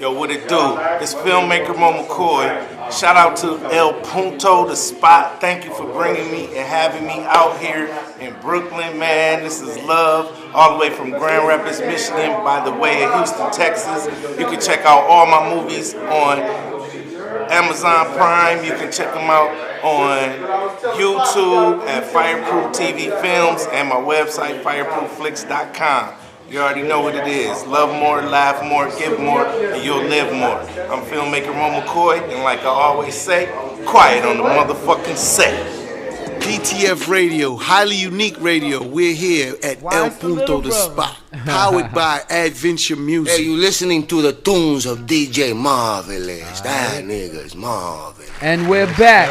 Yo, what it do? It's filmmaker Moe McCoy. Shout out to Punto The Spot. Thank you for bringing me and having me out here in Brooklyn, man. This is love, all the way from Grand Rapids, Michigan, by the way of Houston, Texas. You can check out all my movies on Amazon Prime. You can check them out on YouTube at Fireproof TV Films and my website, fireproofflix.com. You already know what it is. Love more, laugh more, give more, and you'll live more. I'm filmmaker Moe McCoy, and like I always say, quiet on the motherfucking set. DTF Radio, highly unique radio. We're here at Punto The Spot, powered by Adventure Music. Hey, you listening to the tunes of DJ Marvls. That nigga's marvelous. And we're back.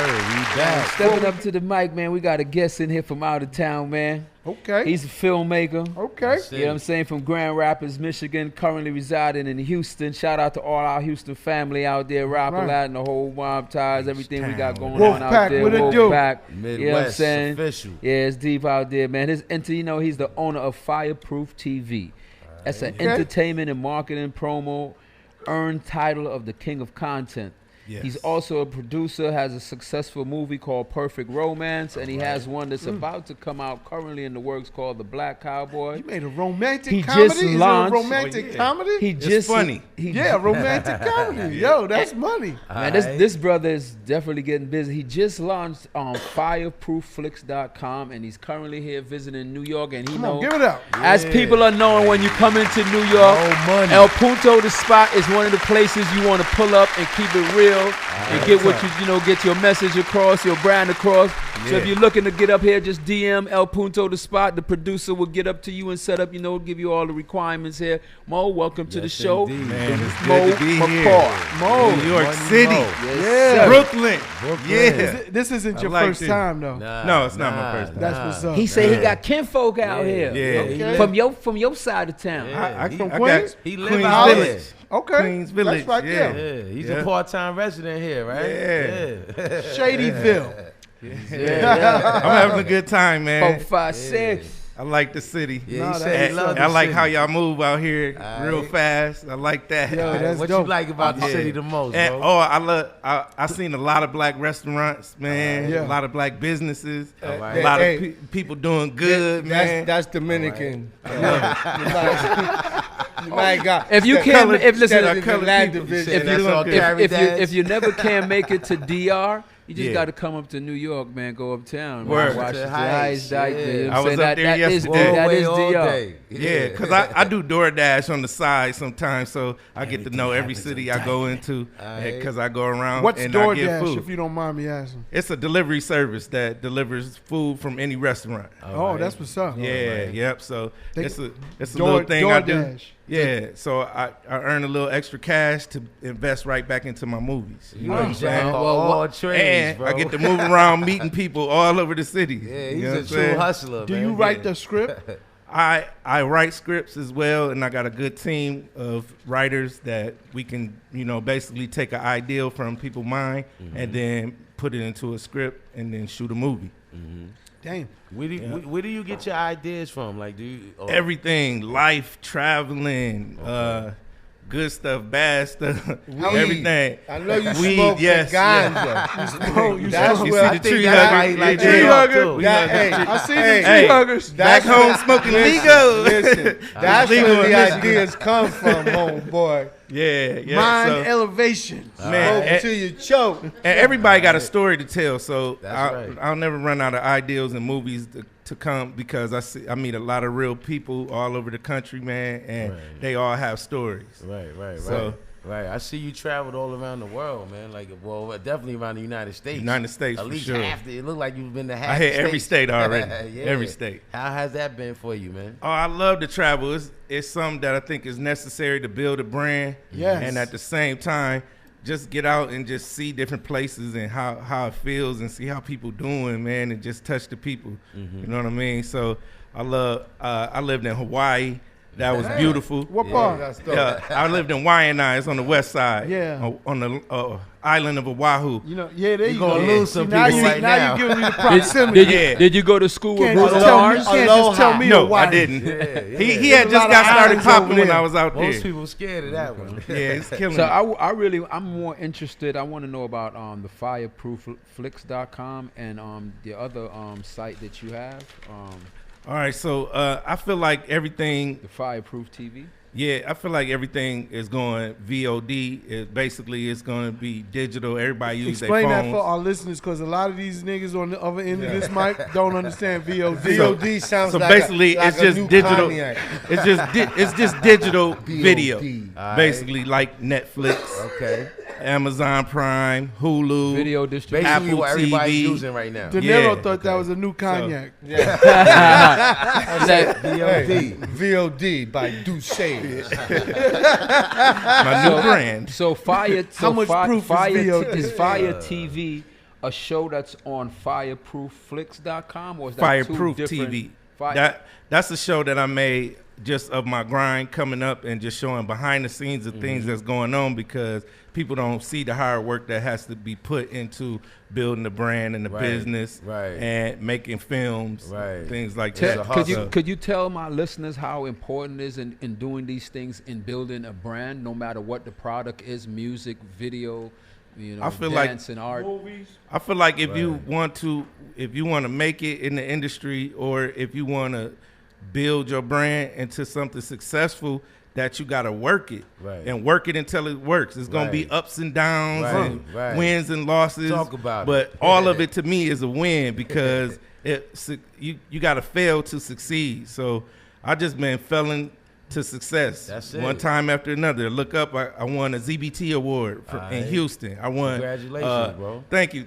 Stepping up to the mic, man. We got a guest in here from out of town, man. Okay. He's a filmmaker. Okay. You know what I'm saying? From Grand Rapids, Michigan, currently residing in Houston. Shout out to all our Houston family out there, Rappalat and the whole Mob Ties, everything we got going on out there. What it do? Midwest, you know what I'm saying? Official. Yeah, it's deep out there, man. He's the owner of Fireproof TV. That's an entertainment and marketing promo, earned title of the King of Content. Yes. He's also a producer, has a successful movie called Perfect Romance, and he has one that's about to come out currently in the works called The Black Cowboy. You made a romantic comedy? Just launched, is it a romantic comedy? It's funny. Romantic comedy. Yo, that's money. Man, this brother is definitely getting busy. He just launched on FireproofFlix.com, and he's currently here visiting New York. And give it up. As people are knowing, when you come into New York, El Punto The Spot is one of the places you want to pull up and keep it real. And get what get your message across, your brand across. So if you're looking to get up here, just DM El Punto The Spot. The producer will get up to you and set up, give you all the requirements here. Mo, welcome to the show. Man, it's Moe good to be McCoy. here. Mo, New York City. Yes, Brooklyn. Yeah. This isn't your first time, though. No, it's not my first time. That's what's up. He said he got kinfolk out here. Yeah. Okay. From your side of town. I'm from Queens? He lives out here. Okay. Queens Village. That's right there. Yeah, he's a part-time resident here, right? Yeah. Shadyville. I'm having a good time, man. 4, 5, 6. I like the city. Yeah, I like how y'all move out here real fast. I like that. Yo, that's what dope. you like about the city the most, bro? I seen a lot of black restaurants, man. A lot of black businesses. A lot of people doing good, man. That's Dominican. My God. If you can't, if you never can make it to DR, you just got to come up to New York, man. Go uptown. Watch the highest dike. I was up there yesterday. That is DR. Yeah, because I do DoorDash on the side sometimes, so I get to know every city I go into because I go around and I get food. If you don't mind me asking? It's a delivery service that delivers food from any restaurant. That's what's up. Yep. So it's a little thing I do. Yeah, so I earn a little extra cash to invest right back into my movies. You know what I'm all trades, bro. I get to move around meeting people all over the city. Yeah, he's a true hustler, Do man. you write the script? I write scripts as well, and I got a good team of writers that we can, basically take an idea from people's mind and then put it into a script and then shoot a movie. Damn. Where do you get your ideas from? Like, everything, life, traveling, good stuff, bad stuff, everything. I know you smoke the ganja. That's you where see the tree hugger. Hey, I see the tree huggers. Back home smoking legal. Listen, that's where the ideas come from, homeboy. Yeah. Mind elevation. Man, till you choke. And everybody got a story to tell, so right. I'll never run out of ideas and movies to come because I meet a lot of real people all over the country, man, and they all have stories. Right. I see you traveled all around the world, man. Definitely around the United States. At least for sure. half. It looked like you've been to half. I hit every state already. Every state. How has that been for you, man? Oh, I love to travel. It's something that I think is necessary to build a brand. Yes. And at the same time, just get out and just see different places and how it feels and see how people doing, man, and just touch the people. You know what I mean? So I lived in Hawaii. That was beautiful. What part? I lived in Waianae. It's on the west side. Yeah. On the island of Oahu. You know, yeah, there you gonna go. lose some See, now people you, right now now. you giving me the proximity. Did you go to school with Can't Bruno just tell me, Mars? can't just tell me No, why. I didn't. Yeah. He had There's a just lot got of started islands popping over when there. I was out there. Most people scared of that one. Yeah, it's killing So me. I'm more interested. I want to know about the fireproofflix.com and the other site that you have, All right, so I feel like everything. the Fireproof TV. Yeah, I feel like everything is going VOD. It's going to be digital. Everybody use their Explain phones. that for our listeners, because a lot of these niggas on the other end of this mic don't understand VOD. VOD sounds So like basically, like it's a just new digital. cognac. It's just digital video, Alright. basically like Netflix, Okay. Amazon Prime, Hulu. Video distribution. Basically Apple what everybody's TV. using right now. Dinero Yeah. thought that was a new cognac. VOD. VOD by Duce. My new brand. So Fire. How much proof is Fire VOD? is Fire TV a show that's on fireproofflix.com, or is that Fireproof two different? TV. That's a show that I made just of my grind coming up and just showing behind the scenes of things that's going on, because people don't see the hard work that has to be put into building the brand and the Right, business right. and making films, Right. things like It's that. a Could you hustle. could you tell my listeners how important it is in doing these things, in building a brand, no matter what the product is, music, video, I feel like dance and art? I feel like if you want to make it in the industry, or if you want to build your brand into something successful, that you got to work it, Right. and work it until it works. It's going to be Right. ups and downs Right, and right. wins and losses. Talk about but it. all of it to me is a win, because you got to fail to succeed. So I just been failing to success. That's it. One time after another. Look up, I won a ZBT award in Aight. Houston. I won. Congratulations, bro. Thank you.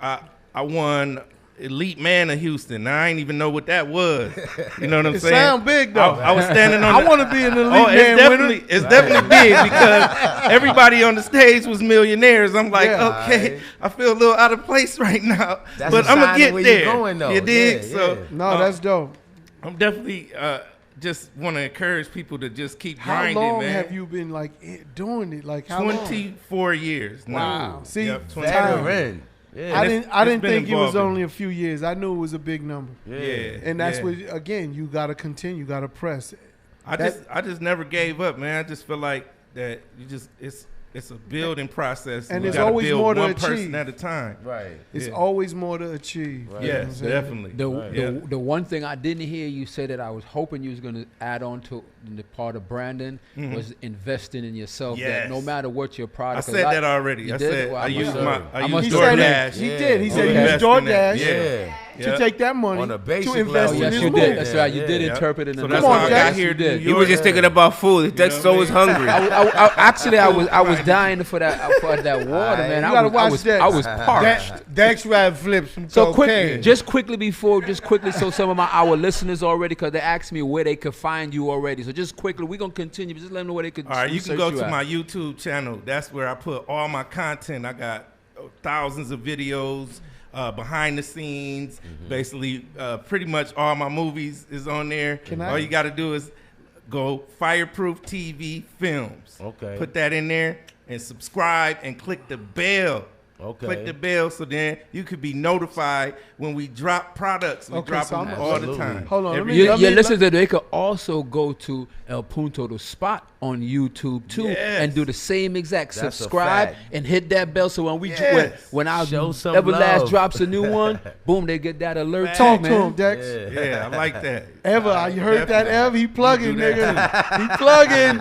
I won Elite Man of Houston. Now, I ain't even know what that was. You know what I'm It saying? sound big, though. I was standing on. I want to be an elite Oh, man winner. it's definitely big, because everybody on the stage was millionaires. I'm like, Yeah. okay, I feel a little out of place right now, That's but a I'm sign gonna of get where there. you're going, though. You dig? Yeah, So yeah. No, that's dope. I'm definitely just want to encourage people to just keep How grinding, long man. have you been like doing it? Like how long? 24 years now. Wow. See, Yep, 24 time. Veteran. Yeah. I it's didn't been think it was evolving. only a few years. I knew it was a big number. Yeah. And that's yeah. what, again, you got to continue, you got to press. I just never gave up, man. I just feel like that it's a building process, And you there's gotta always build more to one achieve. person at a time. Right. It's Yeah. always more to achieve. Right. You know what I'm Yes, saying? definitely. The one thing I didn't hear you say that I was hoping you was going to add on to the part of Brandon was investing in yourself. That Yes. no matter what your I product. said that already. You I did? said Well, I must use have- my I I must use He have- said DoorDash. he Yeah. did. He said he Yeah. used Invest in that. DoorDash Yeah. to Yeah. take that money On a basic to invest level. in Yes, his you movie. did. That's right. You Yeah. did Yeah. interpret it. So in that's the Come how on, I Jack. got here. You to did. New He was York. just thinking about food. That's so was hungry. I was dying for that water, man. You gotta watch I that. was parched. Dex rap flips some So cocaine. quickly, so some of our listeners already, because they asked me where they could find you already. So just quickly, we're gonna continue. Just let them know where they could. All right, you can search go you to at. my YouTube channel. That's where I put all my content. I got thousands of videos, behind the scenes. Basically, pretty much all my movies is on there. All you got to do is go Fireproof TV Films. Okay. Put that in there and subscribe and click the bell. Okay. Click the bell so then you could be notified when we drop products. We Okay, drop so them I'm- all the Absolutely. time. Hold on, Every let me- day. Your listeners, they could also go to El Punto The Spot on YouTube too, Yes. and do the same exact. That's a Subscribe fact. and hit that bell, so when Yes. when our Show some Everlazt love. drops a new one, boom, they get that alert. too, Talk to man. him, Dex. Yeah. Yeah, I like that. Ever, you heard that, Definitely. Ev? He plugging, You do nigga. He plugging.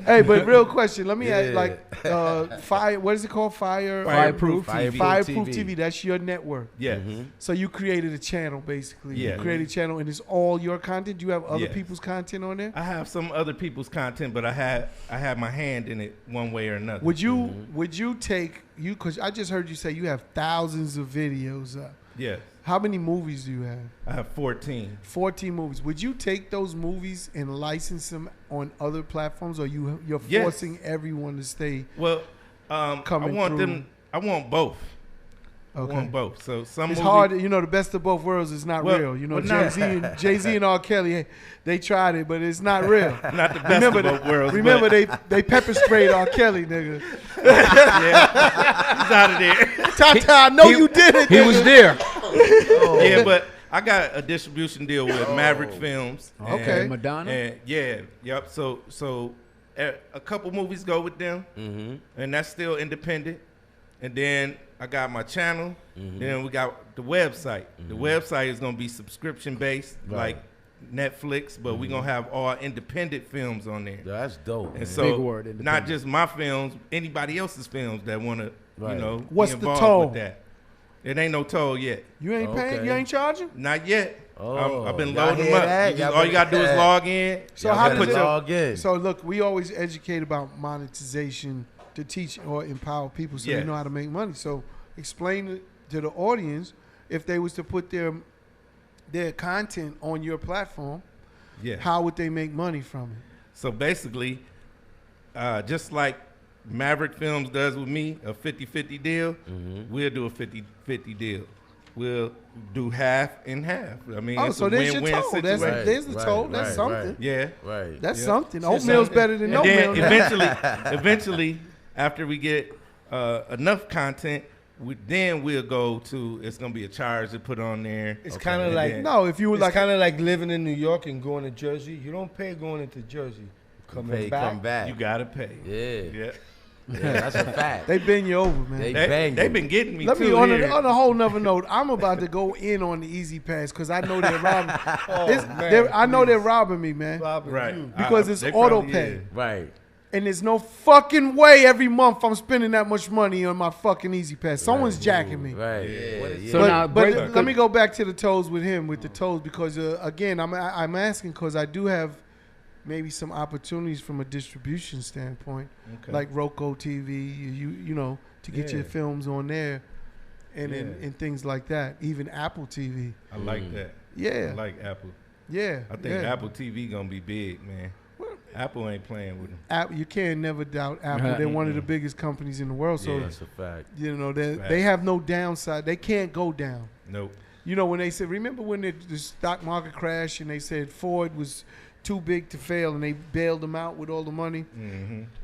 Hey, but real question. Let me ask, Yeah. like, fire. What is it called? Fireproof TV. Fireproof TV. That's your network. Yes. So you created a channel, basically. Yeah. You created a channel, and it's all your content. Do you have other Yes. people's content on there? I have some other people's content, but I have my hand in it one way or another. Would you take you? Because I just heard you say you have thousands of videos up. Yes. How many movies do you have? I have 14. 14 movies. Would you take those movies and license them on other platforms, or you're Yes. forcing everyone to stay? Well, I Coming want through. them. I want both. I want both. So some it's movies, hard. You know, the best of both worlds is not real. You know, Jay-Z and R. Kelly, they tried it, but it's not real. Not the best of both worlds. Remember, they pepper sprayed R. Kelly, nigga. Yeah, he's out of there. Tata, I know you did it. He was there. Yeah, but I got a distribution deal with Maverick Films. Okay. Madonna. And yep. So a couple movies go with them, and that's still independent. And then I got my channel. Then we got the website. The website is gonna be subscription based, like Netflix, but we're gonna have all independent films on there. That's dope. And so Big word, not just my films, anybody else's films that wanna, What's be the involved toll? with that. It ain't no toll yet. You ain't paying? Okay. You ain't charging? Not yet. Oh, I've been y'all loading them hear up. that? All you gotta do is log in. So how does it log in? So look, we always educate about monetization to teach or empower people so they know how to make money. So explain it to the audience if they was to put their content on your platform, how would they make money from it? So basically, just like Maverick Films does with me, a 50-50 deal, we'll do a 50-50 deal. We'll do half and half. I mean, it's so a there's your win-win toll. situation. There's the toll. That's something. Yeah. Right. That's something. Oatmeal's better than no And meal. then eventually, after we get enough content, then we'll go to, it's going to be a charge to put on there. It's kind of like, no, if you were like kind of like living in New York and going to Jersey. You don't pay going into Jersey. Come back. back. You got to pay. Yeah, that's a fact. they bend you over, man. They've been getting me Let too me on here. a whole nother note. I'm about to go in on the Easy Pass because I know they're robbing. I know they're robbing me, man. Right. Because it's They auto probably pay, is. Right. and there's no fucking way every month I'm spending that much money on my fucking Easy Pass. Someone's jacking me. Right. Yeah. So now, But let me go back to the toes with him, with the toes, because again, I'm asking because I do have maybe some opportunities from a distribution standpoint, like Roku TV, you know, to get your films on there, and things like that. Even Apple TV. I like that. Yeah. I like Apple. Yeah. I think Apple TV going to be big, man. Apple ain't playing with them. You can never doubt Apple. They're one of the biggest companies in the world. So That's a fact. you know they have no downside. They can't go down. Nope. You know when they said, remember when the stock market crashed and they said Ford was too big to fail and they bailed them out with all the money?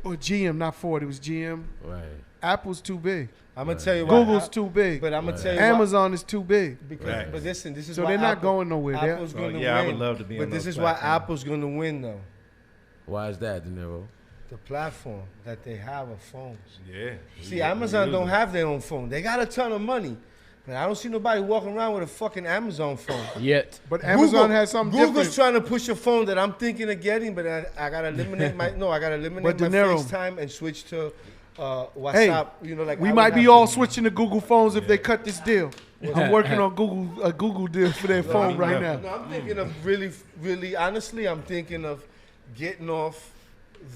Or GM, not Ford, it was GM. Right. Apple's too big. I'm gonna tell you why. Google's too big. But I'm gonna tell you Amazon is too big. Because, but listen, this is So why they're not going nowhere. Apple's gonna win. I would love to be on But this those is why platforms. Apple's gonna win, though. Why is that, Dinero? The platform that they have of phones. Yeah. See, Amazon don't have their own phone. They got a ton of money. But I don't see nobody walking around with a fucking Amazon phone. Yet. But Amazon has something Google's different. trying to push a phone that I'm thinking of getting, but I gotta eliminate my But my Dinero. FaceTime and switch to WhatsApp. Hey, you know, like we I might would be have all to. switching to Google phones if they cut this deal. I'm working on a Google deal for their phone right now. No, I'm thinking of really honestly, I'm thinking of getting off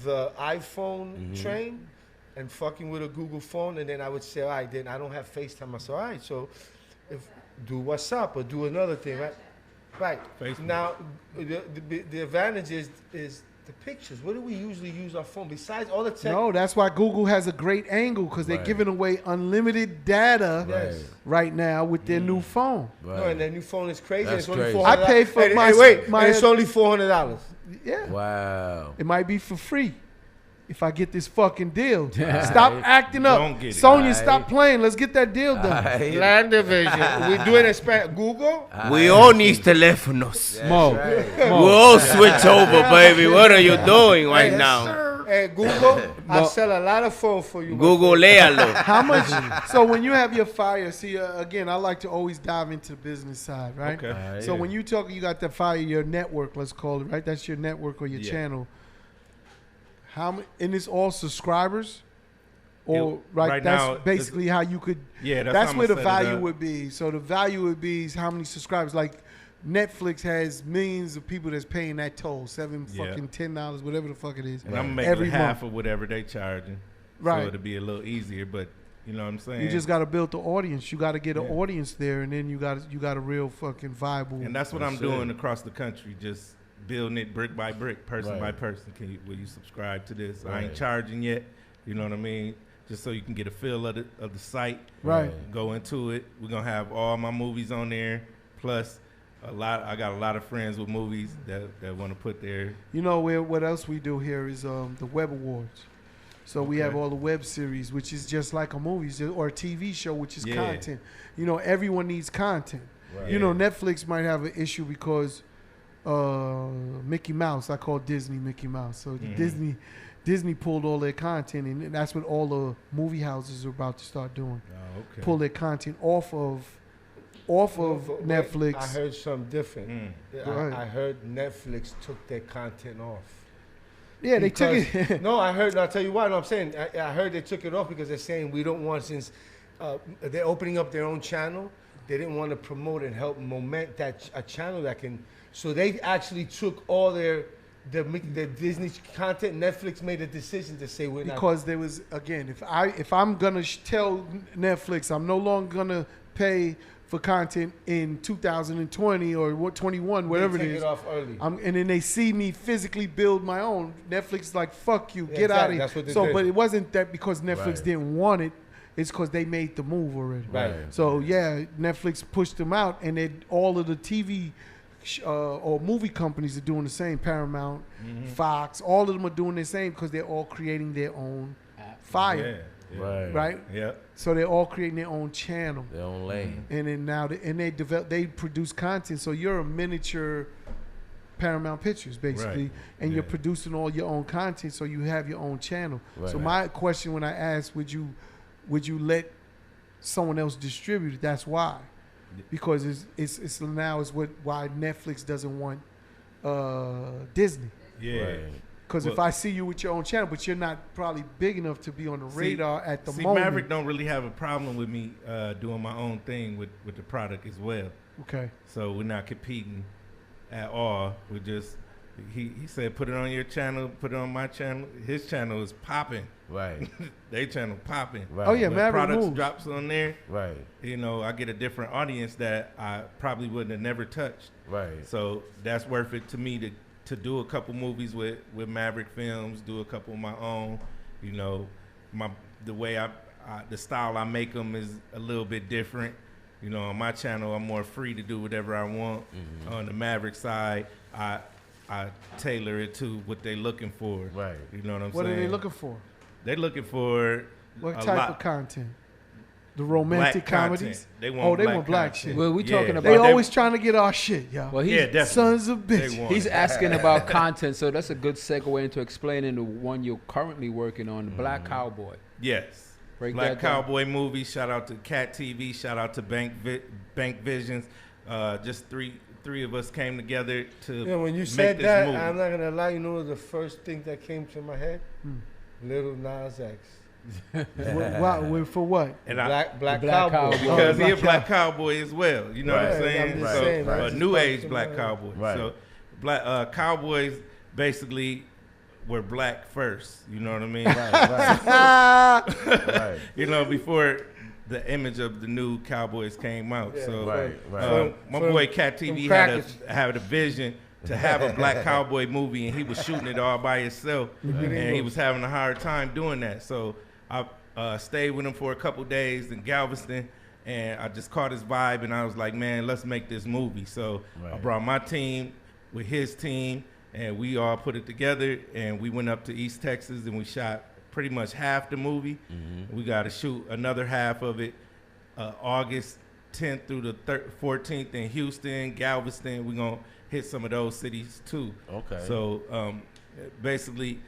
the iPhone train and fucking with a Google phone, and then I would say, all right, then I don't have FaceTime. I say, all right, so if do WhatsApp or do another thing, right? Right. Facebook. Now, the advantage is the pictures. What do we usually use our phone besides all the tech? No, that's why Google has a great angle because they're giving away unlimited data right now with their new phone. Right. No, and their new phone is crazy. That's It's only crazy. $400. I pay for Hey, my- hey, wait, my- and it's only $400. Yeah. Wow. It might be for free if I get this fucking deal. Stop acting up. Don't get it. Sonya, stop playing. Let's get that deal done. Land division. We do it in Spanish. Google. We all need teléfonos. Mo. We all switch over, baby. What are you doing right now? Hey, Google, I sell a lot of phones for you. Google léalo. How much? So when you have your fire, see, again, I like to always dive into the business side, right? Okay. So when you talk, you got the fire, your network, let's call it, right? That's your network or your channel. How many? And it's all subscribers, or right that's now, basically how you could. Yeah, That's how where the I'ma set it value up. would be. So the value would be is how many subscribers. Like Netflix has millions of people that's paying that toll, fucking $10, whatever the fuck it is. And I'm every making half month. of whatever they charging. Right. So it'll be a little easier, but you know what I'm saying? You just got to build the audience. You got to get an audience there, and then you got a real fucking viable. And that's what I'm doing across the country, just building it brick by brick, person by person. Will you subscribe to this? I ain't charging yet. You know what I mean? just so you can get a feel of the site. Right. Go into it. We're gonna have all my movies on there. Plus, I got a lot of friends with movies that want to put their. You know what else we do here is the Web Awards. So we have all the web series, which is just like a movie or a TV show, which is content. You know, everyone needs content. Right. You know, Netflix might have an issue because Mickey Mouse, I call Disney Mickey Mouse. So Disney pulled all their content, and that's what all the movie houses are about to start doing. Oh, okay. Pull their content off of Netflix. I heard something different. I heard Netflix took their content off. Yeah, they took it. No, I heard. I'll tell you why. No, I'm saying I heard they took it off because they're saying we don't want, since they're opening up their own channel. They didn't want to promote and help moment a channel that can. So they actually took all the Disney content. Netflix made a decision to say we're not. Because there was, again, if I'm gonna tell Netflix I'm no longer gonna pay for content in 2020 or 21, whatever it is. Take it off early. And then they see me physically build my own. Netflix is like, fuck you, get out of here. That's what they did. But it wasn't that because Netflix didn't want it. It's because they made the move already. Right. So yeah, Netflix pushed them out, and all of the TV or movie companies are doing the same. Paramount, Fox, all of them are doing the same because they're all creating their own fire. Right. Yeah. So they're all creating their own channel, Their own lane. and then now they produce content. So you're a miniature Paramount Pictures basically, and you're producing all your own content. So you have your own channel. Right. So my question when I asked, would you let someone else distribute it? That's why, because it's now is why Netflix doesn't want Disney. Yeah. Right. Because if I see you with your own channel, but you're not probably big enough to be on the radar at the moment. Maverick don't really have a problem with me doing my own thing with the product as well. Okay. So we're not competing at all. We're just, he said, put it on your channel, put it on my channel. His channel is popping. Right. They channel popping. Right. Oh yeah, When Maverick products moves. drops on there, Right. you know, I get a different audience that I probably wouldn't have never touched. Right. So that's worth it to me to do a couple movies with Maverick Films, do a couple of my own. You know, the way the style I make them is a little bit different. You know, on my channel, I'm more free to do whatever I want. On the Maverick side, I tailor it to what they're looking for. Right. You know what I'm What saying? are they looking for? They're looking for What a type lot. of content? The romantic Black content. comedies? They want they black want black content. shit. Well, we talking Yeah. about They always trying to get our shit, yo. Well, Yeah, definitely. Sons of They bitches. want he's it. asking about content, so that's a good segue into explaining the one you're currently working on, the Black Cowboy. Yes. Break Black that down. Cowboy movie. Shout out to Cat TV. Shout out to Bank Visions. Just three of us came together to Yeah, when you make said this that, movie. I'm not gonna lie. You know the first thing that came to my head? Little Nas X. For what? And Black Black Cowboy. Cowboy. because he a Black Black Cowboy as well. You know what I'm Right, saying? I'm just So, saying, a right. new Just age popped Black in my head. Cowboy. Right. So Black Cowboys basically were black first. You know what I mean? Right. You know, before the image of the new Cowboys came out. Yeah, So Right. Right. my From- boy Cat TV from had crackers. a vision to have a Black Cowboy movie, and he was shooting it all by himself, and he was having a hard time doing that. So I stayed with him for a couple days in Galveston, and I just caught his vibe, and I was like, man, let's make this movie. So I Right. brought my team with his team, and we all put it together, and we went up to East Texas, and we shot pretty much half the movie. We got to shoot another half of it August 10th through the 14th in Houston, Galveston. We're going to hit some of those cities too. Okay. So basically,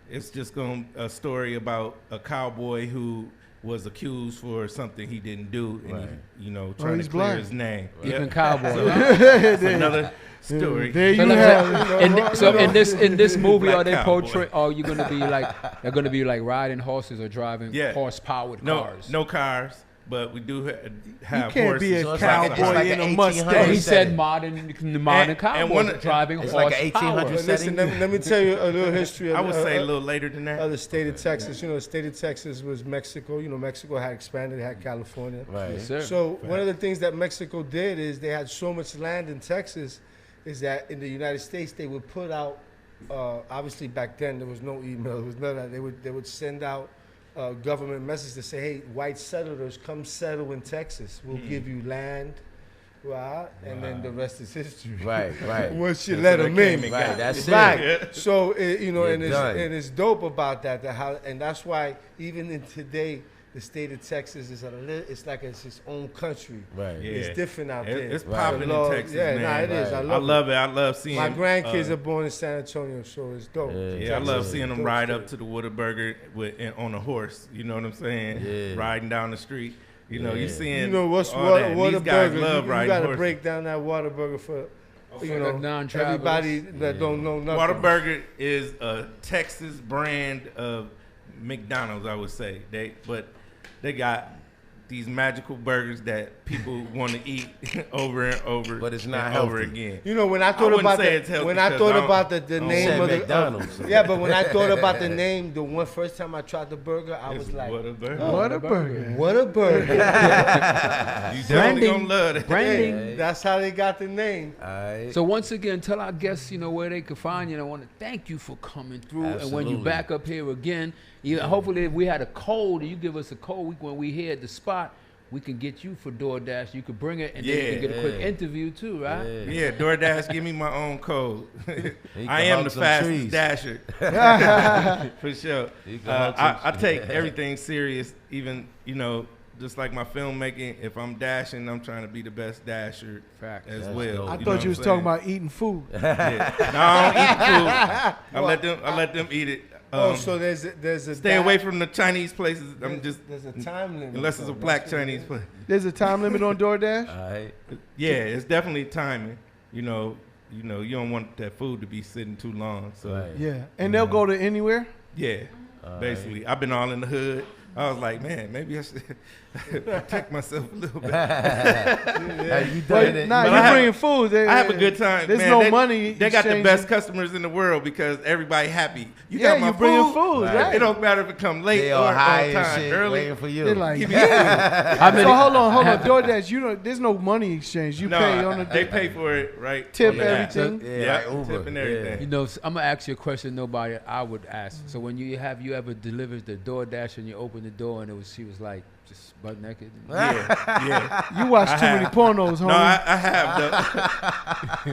it's just a story about a cowboy who was accused for something he didn't do, and Right. he, trying he's to clear black. his name. Even Cowboy. That's another story. There So, you have it. so in this movie, Black are they Cowboy. portray? Are you gonna be like they're gonna be like riding horses or driving Yeah. horse-powered No, cars? no cars, but we do have You can't horses. be a So it's like cowboy like in an a 1800s Well, Mustang. he They said said modern And cowboys one- driving it's like horse an power. 1800s But listen, let me tell you a little history of I would say a little later than that. the state of Texas. You know, the state of Texas was Mexico. You know, Mexico had expanded, had California. Right. Yes, sir. So one of the things that Mexico did is they had so much land in Texas, is that in the United States they would put out. Obviously, back then there was no email, there was none of that. They would send out government message to say, hey, white settlers, come settle in Texas. We'll give you land, right? And then the rest is history. Right. Once you let them in. Right, that's it. Right. So, and done. it's dope about that. And that's why even in today, the state of Texas is it's like it's its own country. Right. Yeah. It's different out there. It's popping in Texas, yeah, man. It is. I love it. I love seeing. My grandkids are born in San Antonio, so it's dope. Yeah, I love seeing them ride up to the Whataburger on a horse. You know what I'm saying? Yeah. Riding down the street. You know, you seeing. You know what's all that. These guys Whataburger? love You riding got to horses. break down that Whataburger for non-travelers. everybody that don't know nothing. Whataburger is a Texas brand of McDonald's, I would say. They got these magical burgers that people want to eat over and over, But it's not and healthy. over again. You know, when I thought wouldn't about say it's healthy when I because thought I don't- about the I don't name say of the McDonald's. yeah, but when I thought about the name, the first time I tried the burger, I was like, Whataburger. What a burger. what a burger! You definitely gonna love it. Hey, that's how they got the name. Alright. So once again, tell our guests, where they can find you. And I want to thank you for coming through. And when you Absolutely. back up here again, hopefully if we had a code, and you give us a code, when we here at the spot, we can get you for DoorDash. You could bring it, and then you can get a quick interview too, right? Yeah, DoorDash, give me my own code. can I am hug the some fastest trees. dasher. For sure. You can hug some I take everything serious, even, just like my filmmaking. If I'm dashing, I'm trying to be the best dasher Fact. as That's well. dope. I know thought what you was I'm talking saying? about eating food. Yeah. No, I don't eat food. I let them eat it. So there's a Stay away from the Chinese places. There's a time limit. Unless it's a black Chinese place. There's a time limit on DoorDash? Alright. Yeah, it's definitely timing. You don't want that food to be sitting too long. So Right. Yeah. And they'll go to anywhere? yeah, basically, I've been all in the hood. I was like, man, maybe I should protect myself a little bit. Hey, you But done it. nah, But you're I have- bringing food. I have a good time. There's man. no money They got the exchanging. best customers in the world because everybody happy. You Yeah, got my you bringing food. food, right. It don't matter if it come late They or all high on and time, shit, early. waiting for you. They're like, Give me yeah. many- So hold on. DoorDash, there's no money exchange. You No, pay on the they pay for it, right? Tip on the app. everything. Yeah, like Uber. tip and everything. I'm gonna ask you a question nobody I would ask. So when you ever delivered the DoorDash and you opened the door and she was like just butt naked? Yeah. You watch too many pornos, homie. No, I have though.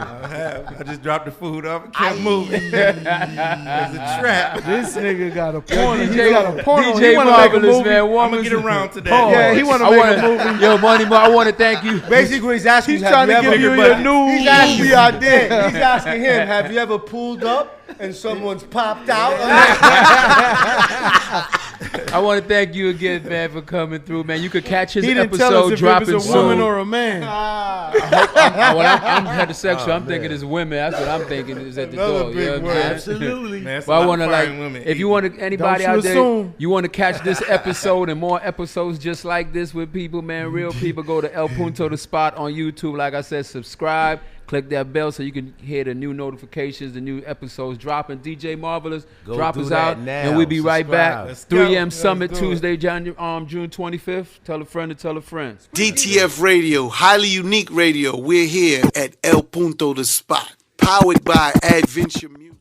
I have. I just dropped the food off and kept moving. It's a trap. This nigga got a porno. He got a porno. DJ He wanna make a Marvelous, movie. man. I'm gonna get around to that. Yeah, he want to make a movie. Yo, Money Mo, I want to thank you. Basically, he's asking. He's have trying to ever- give you budget. your new He's asking, movie idea. he's asking him, have you ever pulled up and someone's popped out? I want to thank you again, man, for coming through, man. You could catch his He didn't tell us episode if it dropping was a woman soon. or a man. I'm heterosexual. I'm thinking it's women. That's what I'm thinking is at the Another door. You big know what I'm word. saying? Absolutely. Man, it's But a I lot want to of like, fine women if you want to, anybody Don't you out there, assume. you want to catch this episode and more episodes just like this with people, man, real people, go to El Punto The Spot on YouTube. Like I said, subscribe, click that bell so you can hear the new notifications, the new episodes dropping. DJ Marvelous, Go drop do us that out, now. and we'll be right back. Let's go. 3 a.m. Let's Summit do it. Tuesday, June 25th. Tell a friend to tell a friend. DTF Radio, highly unique radio. We're here at El Punto The Spot, powered by Adventure Music.